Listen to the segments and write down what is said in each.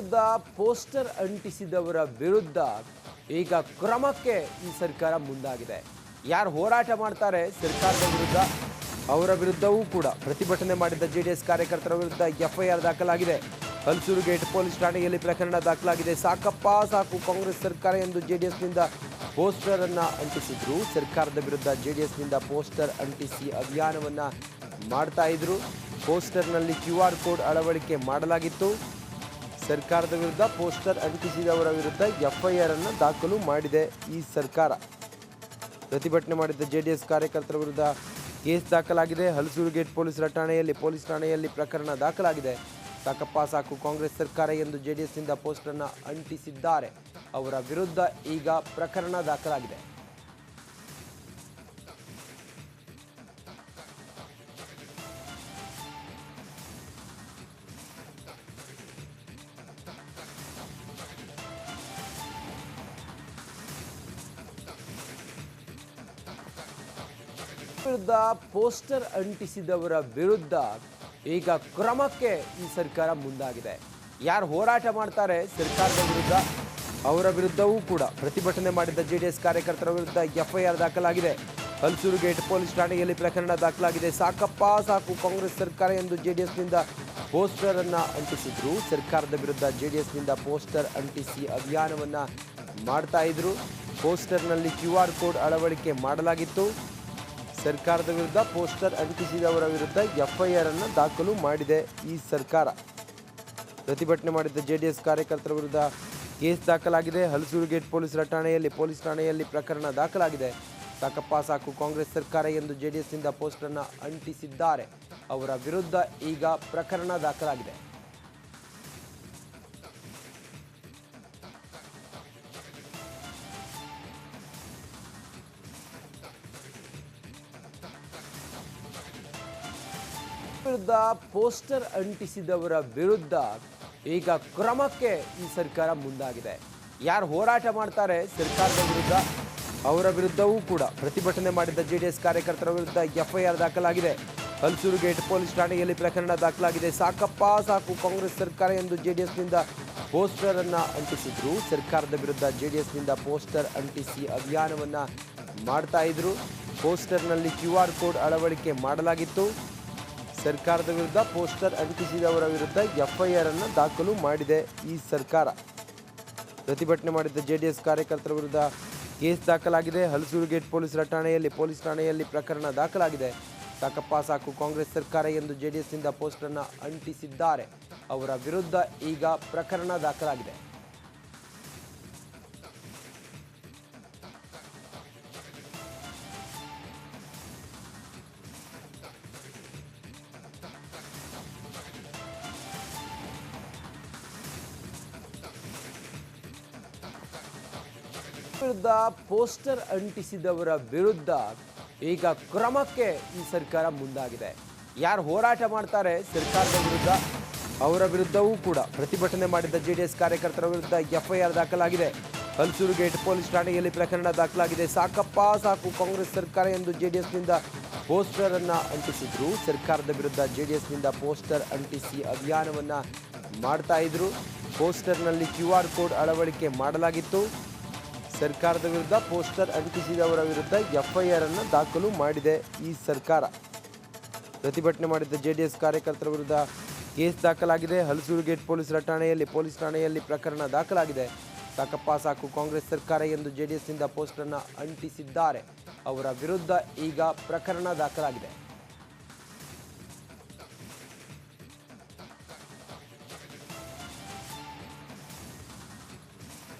ವಿರುದ್ಧ ಪೋಸ್ಟರ್ ಅಂಟಿಸಿದವರ ವಿರುದ್ಧ ಈಗ ಕ್ರಮಕ್ಕೆ ಈ ಸರ್ಕಾರ ಮುಂದಾಗಿದೆ. ಯಾರು ಹೋರಾಟ ಮಾಡ್ತಾರೆ ಸರ್ಕಾರದ ವಿರುದ್ಧ ಅವರ ವಿರುದ್ಧವೂ ಕೂಡ ಪ್ರತಿಭಟನೆ ಮಾಡಿದ್ದ ಜೆಡಿಎಸ್ ಕಾರ್ಯಕರ್ತರ ವಿರುದ್ಧ ಎಫ್ಐಆರ್ ದಾಖಲಾಗಿದೆ. ಹಲಸೂರು ಗೇಟ್ ಪೊಲೀಸ್ ಠಾಣೆಯಲ್ಲಿ ಪ್ರಕರಣ ದಾಖಲಾಗಿದೆ. ಸಾಕಪ್ಪ ಸಾಕು ಕಾಂಗ್ರೆಸ್ ಸರ್ಕಾರ ಎಂದು ಜೆಡಿಎಸ್ನಿಂದ ಪೋಸ್ಟರ್ ಅನ್ನ ಅಂಟಿಸಿದ್ರು. ಸರ್ಕಾರದ ವಿರುದ್ಧ ಜೆಡಿಎಸ್ನಿಂದ ಪೋಸ್ಟರ್ ಅಂಟಿಸಿ ಅಭಿಯಾನವನ್ನ ಮಾಡ್ತಾ ಇದ್ರು. ಪೋಸ್ಟರ್ನಲ್ಲಿ QR ಕೋಡ್ ಅಳವಡಿಕೆ ಮಾಡಲಾಗಿತ್ತು. ಸರ್ಕಾರದ ವಿರುದ್ಧ ಪೋಸ್ಟರ್ ಅಂಟಿಸಿದವರ ವಿರುದ್ಧ ಎಫ್ಐಆರ್ ಅನ್ನು ದಾಖಲು ಮಾಡಿದೆ ಈ ಸರ್ಕಾರ. ಪ್ರತಿಭಟನೆ ಮಾಡಿದ್ದ ಜೆಡಿಎಸ್ ಕಾರ್ಯಕರ್ತರ ವಿರುದ್ಧ ಕೇಸ್ ದಾಖಲಾಗಿದೆ. ಹಲಸೂರು ಗೇಟ್ ಪೊಲೀಸ್ ಠಾಣೆಯಲ್ಲಿ ಪ್ರಕರಣ ದಾಖಲಾಗಿದೆ. ಸಾಕಪ್ಪ ಸಾಕು ಕಾಂಗ್ರೆಸ್ ಸರ್ಕಾರ ಎಂದು ಜೆಡಿಎಸ್ನಿಂದ ಪೋಸ್ಟರ್ ಅನ್ನು ಅಂಟಿಸಿದ್ದಾರೆ. ಅವರ ವಿರುದ್ಧ ಈಗ ಪ್ರಕರಣ ದಾಖಲಾಗಿದೆ. ವಿರುದ್ಧ ಪೋಸ್ಟರ್ ಅಂಟಿಸಿದವರ ವಿರುದ್ಧ ಈಗ ಕ್ರಮಕ್ಕೆ ಈ ಸರ್ಕಾರ ಮುಂದಾಗಿದೆ. ಯಾರು ಹೋರಾಟ ಮಾಡ್ತಾರೆ ಸರ್ಕಾರದ ವಿರುದ್ಧ ಅವರ ವಿರುದ್ಧವೂ ಕೂಡ ಪ್ರತಿಭಟನೆ ಮಾಡಿದ್ದ ಜೆಡಿಎಸ್ ಕಾರ್ಯಕರ್ತರ ವಿರುದ್ಧ ಎಫ್ಐಆರ್ ದಾಖಲಾಗಿದೆ. ಹಲಸೂರು ಗೇಟ್ ಪೊಲೀಸ್ ಠಾಣೆಯಲ್ಲಿ ಪ್ರಕರಣ ದಾಖಲಾಗಿದೆ. ಸಾಕಪ್ಪ ಸಾಕು ಕಾಂಗ್ರೆಸ್ ಸರ್ಕಾರ ಎಂದು ಜೆಡಿಎಸ್ನಿಂದ ಪೋಸ್ಟರ್ ಅನ್ನ ಅಂಟಿಸಿದ್ರು. ಸರ್ಕಾರದ ವಿರುದ್ಧ ಜೆಡಿಎಸ್ನಿಂದ ಪೋಸ್ಟರ್ ಅಂಟಿಸಿ ಅಭಿಯಾನವನ್ನ ಮಾಡ್ತಾ ಇದ್ರು. ಪೋಸ್ಟರ್ನಲ್ಲಿ QR ಕೋಡ್ ಅಳವಡಿಕೆ ಮಾಡಲಾಗಿತ್ತು. ಸರ್ಕಾರದ ವಿರುದ್ಧ ಪೋಸ್ಟರ್ ಅಂಟಿಸಿದವರ ವಿರುದ್ಧ ಎಫ್ಐಆರ್ ಅನ್ನು ದಾಖಲು ಮಾಡಿದೆ ಈ ಸರ್ಕಾರ. ಪ್ರತಿಭಟನೆ ಮಾಡಿದ್ದ ಜೆಡಿಎಸ್ ಕಾರ್ಯಕರ್ತರ ವಿರುದ್ಧ ಕೇಸ್ ದಾಖಲಾಗಿದೆ. ಹಲಸೂರು ಗೇಟ್ ಪೊಲೀಸ್ ಠಾಣೆಯಲ್ಲಿ ಪ್ರಕರಣ ದಾಖಲಾಗಿದೆ. ಸಾಕಪ್ಪ ಸಾಕು ಕಾಂಗ್ರೆಸ್ ಸರ್ಕಾರ ಎಂದು ಜೆಡಿಎಸ್ನಿಂದ ಪೋಸ್ಟರ್ ಅನ್ನು ಅಂಟಿಸಿದ್ದಾರೆ. ಅವರ ವಿರುದ್ಧ ಈಗ ಪ್ರಕರಣ ದಾಖಲಾಗಿದೆ. ವಿರುದ್ಧ ಪೋಸ್ಟರ್ ಅಂಟಿಸಿದವರ ವಿರುದ್ಧ ಈಗ ಕ್ರಮಕ್ಕೆ ಈ ಸರ್ಕಾರ ಮುಂದಾಗಿದೆ. ಯಾರು ಹೋರಾಟ ಮಾಡ್ತಾರೆ ಸರ್ಕಾರದ ವಿರುದ್ಧ ಅವರ ವಿರುದ್ಧವೂ ಕೂಡ ಪ್ರತಿಭಟನೆ ಮಾಡಿದ್ದ ಜೆಡಿಎಸ್ ಕಾರ್ಯಕರ್ತರ ವಿರುದ್ಧ ಎಫ್ಐಆರ್ ದಾಖಲಾಗಿದೆ. ಹಲಸೂರು ಗೇಟ್ ಪೊಲೀಸ್ ಠಾಣೆಯಲ್ಲಿ ಪ್ರಕರಣ ದಾಖಲಾಗಿದೆ. ಸಾಕಪ್ಪ ಸಾಕು ಕಾಂಗ್ರೆಸ್ ಸರ್ಕಾರ ಎಂದು ಜೆಡಿಎಸ್ನಿಂದ ಪೋಸ್ಟರ್ ಅನ್ನ ಅಂಟಿಸಿದ್ರು. ಸರ್ಕಾರದ ವಿರುದ್ಧ ಜೆಡಿಎಸ್ನಿಂದ ಪೋಸ್ಟರ್ ಅಂಟಿಸಿ ಅಭಿಯಾನವನ್ನ ಮಾಡ್ತಾ ಇದ್ರು. ಪೋಸ್ಟರ್ನಲ್ಲಿ QR ಕೋಡ್ ಅಳವಡಿಕೆ ಮಾಡಲಾಗಿತ್ತು. ಸರ್ಕಾರದ ವಿರುದ್ಧ ಪೋಸ್ಟರ್ ಅಂಟಿಸಿದವರ ವಿರುದ್ಧ ಎಫ್ಐಆರ್ ಅನ್ನು ದಾಖಲು ಮಾಡಿದೆ ಈ ಸರ್ಕಾರ. ಪ್ರತಿಭಟನೆ ಮಾಡಿದ್ದ ಜೆಡಿಎಸ್ ಕಾರ್ಯಕರ್ತರ ವಿರುದ್ಧ ಕೇಸ್ ದಾಖಲಾಗಿದೆ. ಹಲಸೂರು ಗೇಟ್ ಪೊಲೀಸ್ ಠಾಣೆಯಲ್ಲಿ ಪ್ರಕರಣ ದಾಖಲಾಗಿದೆ. ಸಾಕಪ್ಪ ಸಾಕು ಕಾಂಗ್ರೆಸ್ ಸರ್ಕಾರ ಎಂದು ಜೆಡಿಎಸ್ನಿಂದ ಪೋಸ್ಟರ್ ಅನ್ನು ಅಂಟಿಸಿದ್ದಾರೆ. ಅವರ ವಿರುದ್ಧ ಈಗ ಪ್ರಕರಣ ದಾಖಲಾಗಿದೆ. ವಿರುದ್ಧ ಪೋಸ್ಟರ್ ಅಂಟಿಸಿದವರ ವಿರುದ್ಧ ಈಗ ಕ್ರಮಕ್ಕೆ ಈ ಸರ್ಕಾರ ಮುಂದಾಗಿದೆ. ಯಾರು ಹೋರಾಟ ಮಾಡ್ತಾರೆ ಸರ್ಕಾರದ ವಿರುದ್ಧ ಅವರ ವಿರುದ್ಧವೂ ಕೂಡ ಪ್ರತಿಭಟನೆ ಮಾಡಿದ್ದ ಜೆಡಿಎಸ್ ಕಾರ್ಯಕರ್ತರ ವಿರುದ್ಧ ಎಫ್ಐಆರ್ ದಾಖಲಾಗಿದೆ. ಹಲಸೂರು ಗೇಟ್ ಪೊಲೀಸ್ ಠಾಣೆಯಲ್ಲಿ ಪ್ರಕರಣ ದಾಖಲಾಗಿದೆ. ಸಾಕಪ್ಪ ಸಾಕು ಕಾಂಗ್ರೆಸ್ ಸರ್ಕಾರ ಎಂದು ಜೆಡಿಎಸ್ನಿಂದ ಪೋಸ್ಟರ್ ಅನ್ನ ಅಂಟಿಸಿದ್ರು. ಸರ್ಕಾರದ ವಿರುದ್ಧ ಜೆಡಿಎಸ್ನಿಂದ ಪೋಸ್ಟರ್ ಅಂಟಿಸಿ ಅಭಿಯಾನವನ್ನ ಮಾಡ್ತಾ ಇದ್ರು. ಪೋಸ್ಟರ್ನಲ್ಲಿ QR ಕೋಡ್ ಅಳವಡಿಕೆ ಮಾಡಲಾಗಿತ್ತು. ಸರ್ಕಾರದ ವಿರುದ್ಧ ಪೋಸ್ಟರ್ ಅಂಟಿಸಿದವರ ವಿರುದ್ಧ ಎಫ್ಐಆರ್ ಅನ್ನು ದಾಖಲು ಮಾಡಿದೆ ಈ ಸರ್ಕಾರ. ಪ್ರತಿಭಟನೆ ಮಾಡಿದ್ದ ಜೆಡಿಎಸ್ ಕಾರ್ಯಕರ್ತರ ವಿರುದ್ಧ ಕೇಸ್ ದಾಖಲಾಗಿದೆ. ಹಲಸೂರು ಗೇಟ್ ಪೊಲೀಸ್ ಠಾಣೆಯಲ್ಲಿ ಪ್ರಕರಣ ದಾಖಲಾಗಿದೆ. ಸಾಕಪ್ಪ ಸಾಕು ಕಾಂಗ್ರೆಸ್ ಸರ್ಕಾರ ಎಂದು ಜೆಡಿಎಸ್ನಿಂದ ಪೋಸ್ಟರ್ ಅನ್ನು ಅಂಟಿಸಿದ್ದಾರೆ. ಅವರ ವಿರುದ್ಧ ಈಗ ಪ್ರಕರಣ ದಾಖಲಾಗಿದೆ.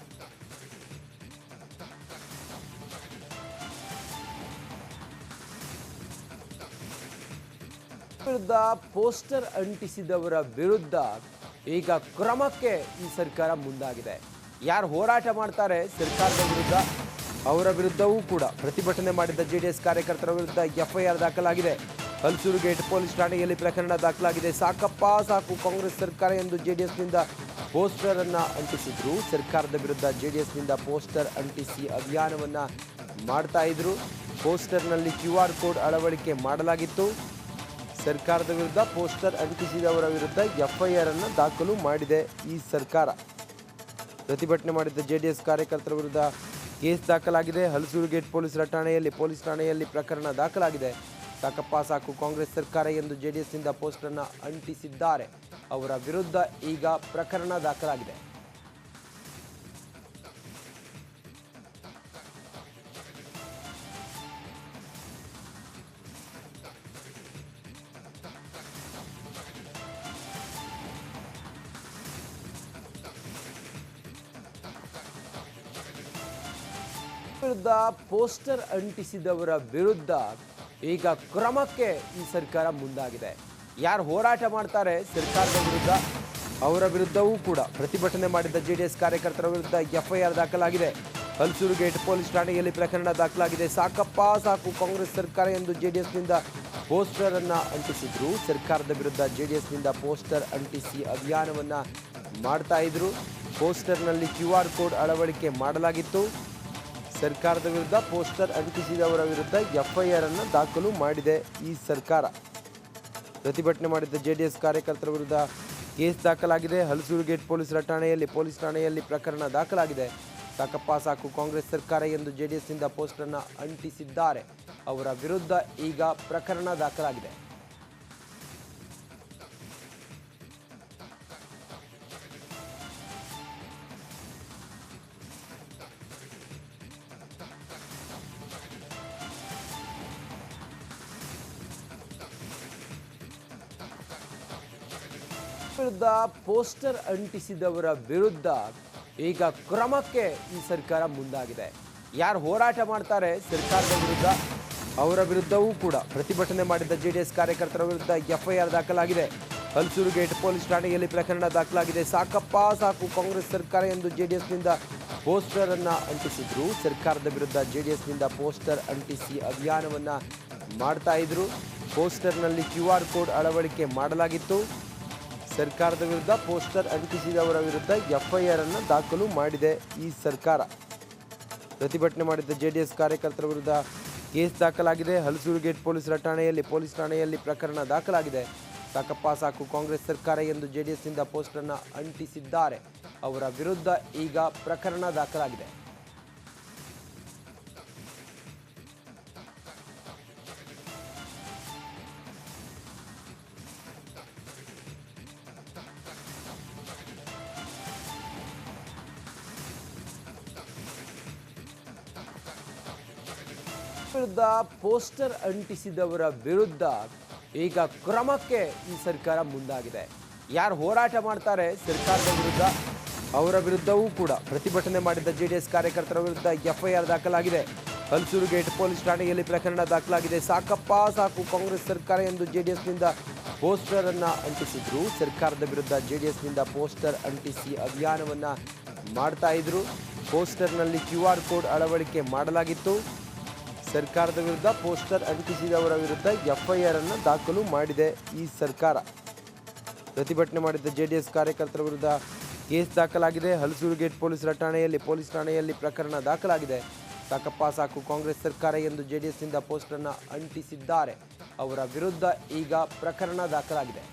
ವಿರುದ್ಧ ಪೋಸ್ಟರ್ ಅಂಟಿಸಿದವರ ವಿರುದ್ಧ ಈಗ ಕ್ರಮಕ್ಕೆ ಈ ಸರ್ಕಾರ ಮುಂದಾಗಿದೆ. ಯಾರು ಹೋರಾಟ ಮಾಡ್ತಾರೆ ಸರ್ಕಾರದ ವಿರುದ್ಧ ಅವರ ವಿರುದ್ಧವೂ ಕೂಡ ಪ್ರತಿಭಟನೆ ಮಾಡಿದ್ದ ಜೆಡಿಎಸ್ ಕಾರ್ಯಕರ್ತರ ವಿರುದ್ಧ ಎಫ್ಐಆರ್ ದಾಖಲಾಗಿದೆ. ಹಲಸೂರು ಗೇಟ್ ಪೊಲೀಸ್ ಠಾಣೆಯಲ್ಲಿ ಪ್ರಕರಣ ದಾಖಲಾಗಿದೆ. ಸಾಕಪ್ಪ ಸಾಕು ಕಾಂಗ್ರೆಸ್ ಸರ್ಕಾರ ಎಂದು ಜೆಡಿಎಸ್ನಿಂದ ಪೋಸ್ಟರ್ ಅನ್ನ ಅಂಟಿಸಿದ್ರು. ಸರ್ಕಾರದ ವಿರುದ್ಧ ಜೆಡಿಎಸ್ನಿಂದ ಪೋಸ್ಟರ್ ಅಂಟಿಸಿ ಅಭಿಯಾನವನ್ನ ಮಾಡ್ತಾ ಇದ್ರು. ಪೋಸ್ಟರ್ನಲ್ಲಿ QR ಕೋಡ್ ಅಳವಡಿಕೆ ಮಾಡಲಾಗಿತ್ತು. ಸರ್ಕಾರದ ವಿರುದ್ಧ ಪೋಸ್ಟರ್ ಅಂಟಿಸಿದವರ ವಿರುದ್ಧ ಎಫ್ಐಆರ್ ಅನ್ನು ದಾಖಲು ಮಾಡಿದೆ ಈ ಸರ್ಕಾರ. ಪ್ರತಿಭಟನೆ ಮಾಡಿದ್ದ ಜೆಡಿಎಸ್ ಕಾರ್ಯಕರ್ತರ ವಿರುದ್ಧ ಕೇಸ್ ದಾಖಲಾಗಿದೆ. ಹಲಸೂರು ಗೇಟ್ ಪೊಲೀಸ್ ಠಾಣೆಯಲ್ಲಿ ಪ್ರಕರಣ ದಾಖಲಾಗಿದೆ. ಸಾಕಪ್ಪ ಸಾಕು ಕಾಂಗ್ರೆಸ್ ಸರ್ಕಾರ ಎಂದು ಜೆಡಿಎಸ್ನಿಂದ ಪೋಸ್ಟರ್ ಅನ್ನು ಅಂಟಿಸಿದ್ದಾರೆ. ಅವರ ವಿರುದ್ಧ ಈಗ ಪ್ರಕರಣ ದಾಖಲಾಗಿದೆ. ವಿರುದ್ಧ ಪೋಸ್ಟರ್ ಅಂಟಿಸಿದವರ ವಿರುದ್ಧ ಈಗ ಕ್ರಮಕ್ಕೆ ಈ ಸರ್ಕಾರ ಮುಂದಾಗಿದೆ. ಯಾರು ಹೋರಾಟ ಮಾಡ್ತಾರೆ ಸರ್ಕಾರದ ವಿರುದ್ಧ ಅವರ ವಿರುದ್ಧವೂ ಕೂಡ ಪ್ರತಿಭಟನೆ ಮಾಡಿದ್ದ ಜೆಡಿಎಸ್ ಕಾರ್ಯಕರ್ತರ ವಿರುದ್ಧ ಎಫ್ಐಆರ್ ದಾಖಲಾಗಿದೆ. ಹಲಸೂರು ಗೇಟ್ ಪೊಲೀಸ್ ಠಾಣೆಯಲ್ಲಿ ಪ್ರಕರಣ ದಾಖಲಾಗಿದೆ. ಸಾಕಪ್ಪ ಸಾಕು ಕಾಂಗ್ರೆಸ್ ಸರ್ಕಾರ ಎಂದು ಜೆಡಿಎಸ್ನಿಂದ ಪೋಸ್ಟರ್ ಅನ್ನ ಅಂಟಿಸಿದ್ರು. ಸರ್ಕಾರದ ವಿರುದ್ಧ ಜೆಡಿಎಸ್ನಿಂದ ಪೋಸ್ಟರ್ ಅಂಟಿಸಿ ಅಭಿಯಾನವನ್ನ ಮಾಡ್ತಾ ಇದ್ರು. ಪೋಸ್ಟರ್ನಲ್ಲಿ QR ಕೋಡ್ ಅಳವಡಿಕೆ ಮಾಡಲಾಗಿತ್ತು. ಸರ್ಕಾರದ ವಿರುದ್ಧ ಪೋಸ್ಟರ್ ಅಂಟಿಸಿದವರ ವಿರುದ್ಧ ಎಫ್ಐಆರ್ ಅನ್ನು ದಾಖಲು ಮಾಡಿದೆ ಈ ಸರ್ಕಾರ. ಪ್ರತಿಭಟನೆ ಮಾಡಿದ್ದ ಜೆಡಿಎಸ್ ಕಾರ್ಯಕರ್ತರ ವಿರುದ್ಧ ಕೇಸ್ ದಾಖಲಾಗಿದೆ. ಹಲಸೂರು ಗೇಟ್ ಪೊಲೀಸ್ ಠಾಣೆಯಲ್ಲಿ ಪ್ರಕರಣ ದಾಖಲಾಗಿದೆ. ಸಾಕಪ್ಪ ಸಾಕು ಕಾಂಗ್ರೆಸ್ ಸರ್ಕಾರ ಎಂದು ಜೆಡಿಎಸ್ನಿಂದ ಪೋಸ್ಟರ್ ಅನ್ನು ಅಂಟಿಸಿದ್ದಾರೆ. ಅವರ ವಿರುದ್ಧ ಈಗ ಪ್ರಕರಣ ದಾಖಲಾಗಿದೆ. ವಿರುದ್ಧ ಪೋಸ್ಟರ್ ಅಂಟಿಸಿದವರ ವಿರುದ್ಧ ಈಗ ಕ್ರಮಕ್ಕೆ ಈ ಸರ್ಕಾರ ಮುಂದಾಗಿದೆ. ಯಾರು ಹೋರಾಟ ಮಾಡ್ತಾರೆ ಸರ್ಕಾರದ ವಿರುದ್ಧ ಅವರ ವಿರುದ್ಧವೂ ಕೂಡ ಪ್ರತಿಭಟನೆ ಮಾಡಿದ್ದ ಜೆಡಿಎಸ್ ಕಾರ್ಯಕರ್ತರ ವಿರುದ್ಧ ಎಫ್ಐಆರ್ ದಾಖಲಾಗಿದೆ. ಹಲಸೂರು ಗೇಟ್ ಪೊಲೀಸ್ ಠಾಣೆಯಲ್ಲಿ ಪ್ರಕರಣ ದಾಖಲಾಗಿದೆ. ಸಾಕಪ್ಪ ಸಾಕು ಕಾಂಗ್ರೆಸ್ ಸರ್ಕಾರ ಎಂದು ಜೆಡಿಎಸ್ನಿಂದ ಪೋಸ್ಟರ್ ಅನ್ನ ಅಂಟಿಸಿದ್ರು. ಸರ್ಕಾರದ ವಿರುದ್ಧ ಜೆಡಿಎಸ್ನಿಂದ ಪೋಸ್ಟರ್ ಅಂಟಿಸಿ ಅಭಿಯಾನವನ್ನ ಮಾಡ್ತಾ ಇದ್ರು. ಪೋಸ್ಟರ್ನಲ್ಲಿ QR ಕೋಡ್ ಅಳವಡಿಕೆ ಮಾಡಲಾಗಿತ್ತು. ಸರ್ಕಾರದ ವಿರುದ್ಧ ಪೋಸ್ಟರ್ ಅಂಟಿಸಿದವರ ವಿರುದ್ಧ ಎಫ್ಐಆರ್ ಅನ್ನು ದಾಖಲು ಮಾಡಿದೆ ಈ ಸರ್ಕಾರ. ಪ್ರತಿಭಟನೆ ಮಾಡಿದ್ದ ಜೆಡಿಎಸ್ ಕಾರ್ಯಕರ್ತರ ವಿರುದ್ಧ ಕೇಸ್ ದಾಖಲಾಗಿದೆ. ಹಲಸೂರು ಗೇಟ್ ಪೊಲೀಸ್ ಠಾಣೆಯಲ್ಲಿ ಪ್ರಕರಣ ದಾಖಲಾಗಿದೆ. ಸಾಕಪ್ಪ ಸಾಕು ಕಾಂಗ್ರೆಸ್ ಸರ್ಕಾರ ಎಂದು ಜೆಡಿಎಸ್ನಿಂದ ಪೋಸ್ಟರ್ ಅನ್ನು ಅಂಟಿಸಿದ್ದಾರೆ. ಅವರ ವಿರುದ್ಧ ಈಗ ಪ್ರಕರಣ ದಾಖಲಾಗಿದೆ. ವಿರುದ್ಧ ಪೋಸ್ಟರ್ ಅಂಟಿಸಿದವರ ವಿರುದ್ಧ ಈಗ ಕ್ರಮಕ್ಕೆ ಈ ಸರ್ಕಾರ ಮುಂದಾಗಿದೆ. ಯಾರು ಹೋರಾಟ ಮಾಡ್ತಾರೆ ಸರ್ಕಾರದ ವಿರುದ್ಧ ಅವರ ವಿರುದ್ಧವೂ ಕೂಡ ಪ್ರತಿಭಟನೆ ಮಾಡಿದ್ದ ಜೆಡಿಎಸ್ ಕಾರ್ಯಕರ್ತರ ವಿರುದ್ಧ ಎಫ್ಐಆರ್ ದಾಖಲಾಗಿದೆ. ಹಲಸೂರು ಗೇಟ್ ಪೊಲೀಸ್ ಠಾಣೆಯಲ್ಲಿ ಪ್ರಕರಣ ದಾಖಲಾಗಿದೆ. ಸಾಕಪ್ಪ ಸಾಕು ಕಾಂಗ್ರೆಸ್ ಸರ್ಕಾರ ಎಂದು ಜೆಡಿಎಸ್ನಿಂದ ಪೋಸ್ಟರ್ ಅನ್ನ ಅಂಟಿಸಿದ್ರು. ಸರ್ಕಾರದ ವಿರುದ್ಧ ಜೆಡಿಎಸ್ನಿಂದ ಪೋಸ್ಟರ್ ಅಂಟಿಸಿ ಅಭಿಯಾನವನ್ನ ಮಾಡ್ತಾ ಇದ್ರು. ಪೋಸ್ಟರ್ನಲ್ಲಿ QR ಕೋಡ್ ಅಳವಡಿಕೆ ಮಾಡಲಾಗಿತ್ತು. ಸರ್ಕಾರದ ವಿರುದ್ಧ ಪೋಸ್ಟರ್ ಅಂಟಿಸಿದವರ ವಿರುದ್ಧ ಎಫ್ಐಆರ್ ಅನ್ನು ದಾಖಲು ಮಾಡಿದೆ ಈ ಸರ್ಕಾರ. ಪ್ರತಿಭಟನೆ ಮಾಡಿದ್ದ ಜೆಡಿಎಸ್ ಕಾರ್ಯಕರ್ತರ ವಿರುದ್ಧ ಕೇಸ್ ದಾಖಲಾಗಿದೆ. ಹಲಸೂರು ಗೇಟ್ ಪೊಲೀಸ್ ಠಾಣೆಯಲ್ಲಿ ಪ್ರಕರಣ ದಾಖಲಾಗಿದೆ. ಸಾಕಪ್ಪ ಸಾಕು ಕಾಂಗ್ರೆಸ್ ಸರ್ಕಾರ ಎಂದು ಜೆಡಿಎಸ್ನಿಂದ ಪೋಸ್ಟರ್ ಅನ್ನು ಅಂಟಿಸಿದ್ದಾರೆ. ಅವರ ವಿರುದ್ಧ ಈಗ ಪ್ರಕರಣ ದಾಖಲಾಗಿದೆ.